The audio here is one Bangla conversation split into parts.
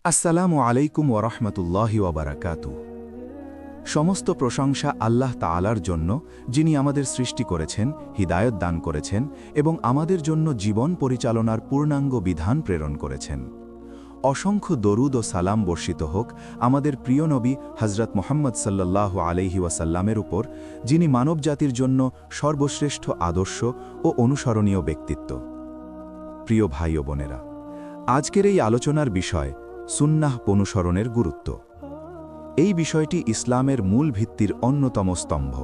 আসসালামু আলাইকুম ওরহমতুল্লাহি ওয়াবারাকাতু। সমস্ত প্রশংসা আল্লাহ তাআলার জন্য, যিনি আমাদের সৃষ্টি করেছেন, হিদায়ত দান করেছেন এবং আমাদের জন্য জীবন পরিচালনার পূর্ণাঙ্গ বিধান প্রেরণ করেছেন। অসংখ্য দরুদ ও সালাম বর্ষিত হোক আমাদের প্রিয় নবী হজরত মুহাম্মদ সাল্লাল্লাহু আলাইহি ওয়াসাল্লামের উপর, যিনি মানবজাতির জন্য সর্বশ্রেষ্ঠ আদর্শ ও অনুসরণীয় ব্যক্তিত্ব। প্রিয় ভাই ও বোনেরা, আজকের এই আলোচনার বিষয় সুন্নাহ অনুসরণের গুরুত্ব। এই বিষয়টি ইসলামের মূল ভিত্তির অন্যতম স্তম্ভ।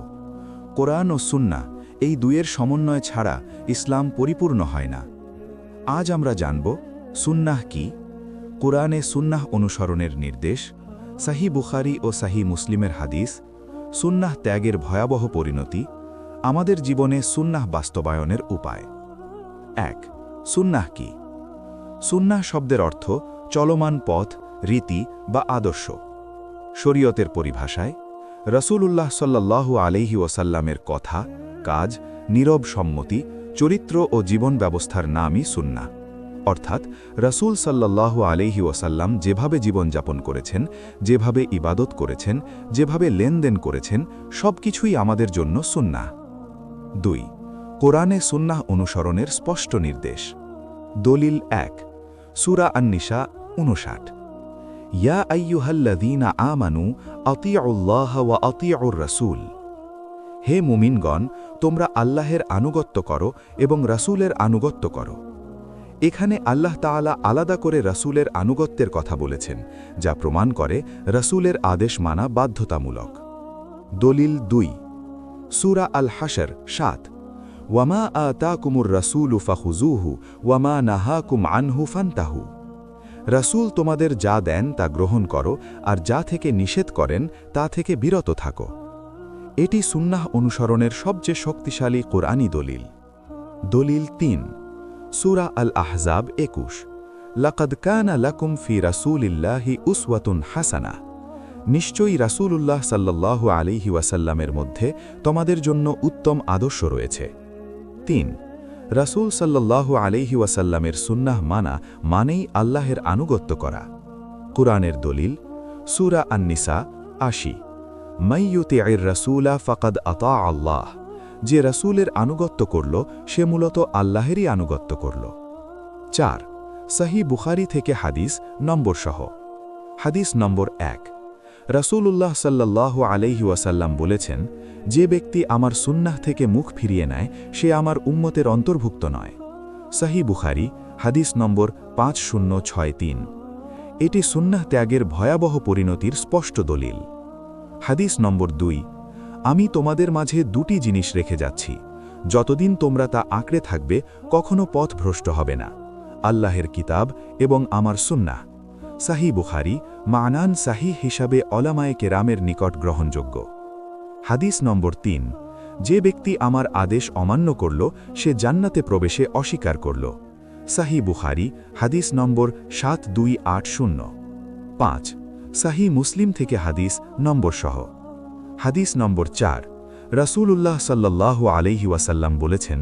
কোরআন ও সুন্নাহ এই দুয়ের সমন্বয় ছাড়া ইসলাম পরিপূর্ণ হয় না। আজ আমরা জানব সুন্নাহ কি, কোরআনে সুন্নাহ অনুসরণের নির্দেশ, সহিহ বুখারী ও সহিহ মুসলিমের হাদিস, সুন্নাহ ত্যাগের ভয়াবহ পরিণতি, আমাদের জীবনে সুন্নাহ বাস্তবায়নের উপায়। ১. সুন্নাহ কি? সুন্নাহ শব্দের অর্থ চলমান পথ, রীতি বা আদর্শ। শরীয়তের পরিভাষায় রাসূলুল্লাহ সাল্লাল্লাহু আলাইহি ওয়াসাল্লামের কথা, কাজ, নীরব সম্মতি, চরিত্র ও জীবন ব্যবস্থার নামই সুন্নাহ। অর্থাৎ রাসূল সাল্লাল্লাহু আলাইহি ওয়াসাল্লাম যেভাবে জীবনযাপন করেছেন, যেভাবে ইবাদত করেছেন, যেভাবে লেনদেন করেছেন, সবকিছুই আমাদের জন্য সুন্নাহ। ২. কোরআনে সুন্নাহ অনুসরণের স্পষ্ট নির্দেশ। দলিল ১, সূরা আন-নিসা ৫৯। ইয়া আইয়ুহাল্লাযীনা আমানু আতিউল্লাহ ওয়া আতিউর রাসূল। হে মুমিনগণ, তোমরা আল্লাহের আনুগত্য করো এবং রাসূলের আনুগত্য করো। এখানে আল্লাহ তাআলা আলাদা করে রাসূলের আনুগত্যের কথা বলেছেন, যা প্রমাণ করে রাসূলের আদেশ মানা বাধ্যতামূলক। দলিল ২, সূরা আল হাশর ৭। ওয়ামা আতাকুমুর রাসূলু ফাখুযুহু ওয়ামা নাহাকুম আনহু ফান্তাহু। রাসূল তোমাদের যা দেন তা গ্রহণ করো, আর যা থেকে নিষেধ করেন তা থেকে বিরত থাকো। এটি সুন্নাহ অনুসরণের সবচেয়ে শক্তিশালী কোরআনী দলিল। দলিল ৩, সূরা আল আহজাব ২১। লাকাদ কানা লাকুম ফি রাসূলিল্লাহি উসওয়াতুন হাসানাহ। নিশ্চয়ই রাসূলুল্লাহ সাল্লাল্লাহু আলাইহি ওয়াসাল্লামের মধ্যে তোমাদের জন্য উত্তম আদর্শ রয়েছে। ৩. রাসূল সাল্লাল্লাহু আলাইহি ওয়াসাল্লামের সুন্নাহ মানা মানেই আল্লাহের আনুগত্য করা। কুরআনের দলিল, সূরা আন-নিসা ৮০। মান ইউতি'ইর রাসূলা ফাকাদ আতা আল্লাহ। যে রাসূলের আনুগত্য করল, সে মূলত আল্লাহেরই আনুগত্য করল। ৪. সহিহ বুখারী থেকে হাদিস নম্বর সহ। হাদিস নম্বর ১। রাসূলুল্লাহ সাল্লাল্লাহু আলাইহি ওয়াসাল্লাম বলেছেন, যে ব্যক্তি আমার সুন্নাহ থেকে মুখ ফিরিয়ে নেয়, সে আমার উম্মতের অন্তর্ভুক্ত নয়। সহিহ বুখারী হাদিস নম্বর ৫০৬৩। এটি সুন্নাহ ত্যাগের ভয়াবহ পরিণতির স্পষ্ট দলিল। হাদিস নম্বর ২। আমি তোমাদের মাঝে দুটি জিনিস রেখে যাচ্ছি, যতদিন তোমরা তা আঁকড়ে থাকবে কখনো পথভ্রষ্ট হবে না: আল্লাহের কিতাব এবং আমার সুন্নাহ। সহিহ বুখারী মানান সাহিহ হিসাবে ওলামায়ে কেরামের নিকট গ্রহণযোগ্য। হাদিস নম্বর ৩। যে ব্যক্তি আমার আদেশ অমান্য করল, সে জান্নাতে প্রবেশে অস্বীকার করল। সহিহ বুখারী হাদিস নম্বর ৭২৮০। ৫. সহিহ মুসলিম থেকে হাদিস নম্বর সহ। হাদিস নম্বর ৪। রাসূলুল্লাহ সাল্লাল্লাহু আলাইহি ওয়াসাল্লাম বলেছেন,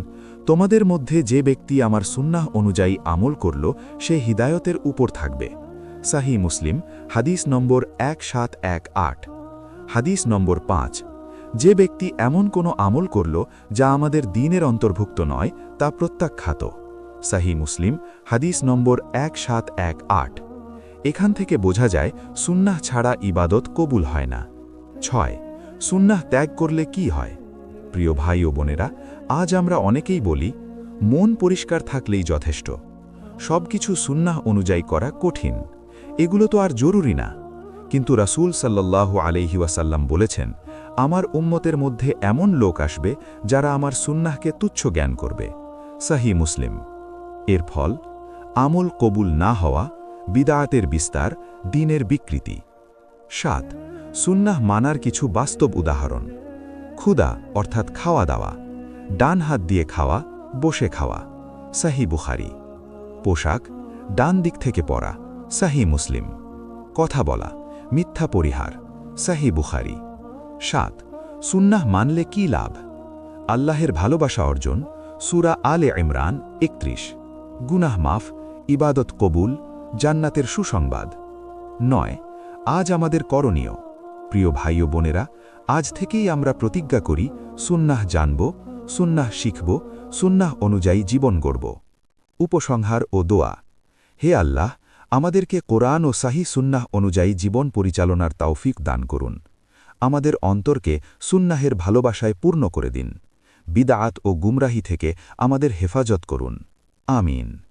তোমাদের মধ্যে যে ব্যক্তি আমার সুন্নাহ অনুযায়ী আমল করল, সে হিদায়তের উপর থাকবে। সহিহ মুসলিম হাদিস নম্বর ১৭১৮। হাদিস নম্বর ৫। যে ব্যক্তি এমন কোনো আমল করল যা আমাদের দ্বীনের অন্তর্ভুক্ত নয়, তা প্রত্যাখ্যাত। সহিহ মুসলিম হাদিস নম্বর ১৭১৮। এখান থেকে বোঝা যায় সুন্নাহ ছাড়া ইবাদত কবুল হয় না। ৬. সুন্নাহ ত্যাগ করলে কি হয়? প্রিয় ভাই ও বোনেরা, আজ আমরা অনেকেই বলি, মন পরিষ্কার থাকলেই যথেষ্ট। সবকিছু সুন্নাহ অনুযায়ী করা কঠিন, এগুলো তো আর জরুরি না। কিন্তু রাসূল সাল্লাল্লাহু আলাইহি ওয়াসাল্লাম বলেছেন, আমার উম্মতের মধ্যে এমন লোক আসবে যারা আমার সুন্নাহকে তুচ্ছ জ্ঞান করবে। সহিহ মুসলিম। এর ফল আমল কবুল না হওয়া, বিদআতের বিস্তার, দ্বীনের বিকৃতি। ৭. সুন্নাহ মানার কিছু বাস্তব উদাহরণ। ক্ষুদা অর্থাৎ খাওয়া দাওয়া, ডান হাত দিয়ে খাওয়া, বসে খাওয়া। সহিহ বুখারী। পোশাক ডান দিক থেকে পরা। সহিহ মুসলিম। কথা বলা, মিথ্যা পরিহার। সহিহ বুখারী। ৭. সুন্নাহ মানলে কি লাভ? আল্লাহের ভালোবাসা অর্জন। সূরা আলে ইমরান ৩১। গুনাহ মাফ, ইবাদত কবুল, জান্নাতের সুসংবাদ। নয়, আজ আমাদের করণীয়। প্রিয় ভাই ও বোনেরা, আজ থেকেই আমরা প্রতিজ্ঞা করি, সুন্নাহ জানব, সুন্নাহ শিখব, সুন্নাহ অনুযায়ী জীবন গড়ব। উপসংহার ও দোয়া। হে আল্লাহ, আমাদেরকে কোরআন ও সাহি সুন্নাহ অনুযায়ী জীবন পরিচালনার তৌফিক দান করুন। আমাদের অন্তরকে সুন্নাহের ভালোবাসায় পূর্ণ করে দিন। বিদআত ও গুমরাহি থেকে আমাদের হেফাজত করুন। আমিন।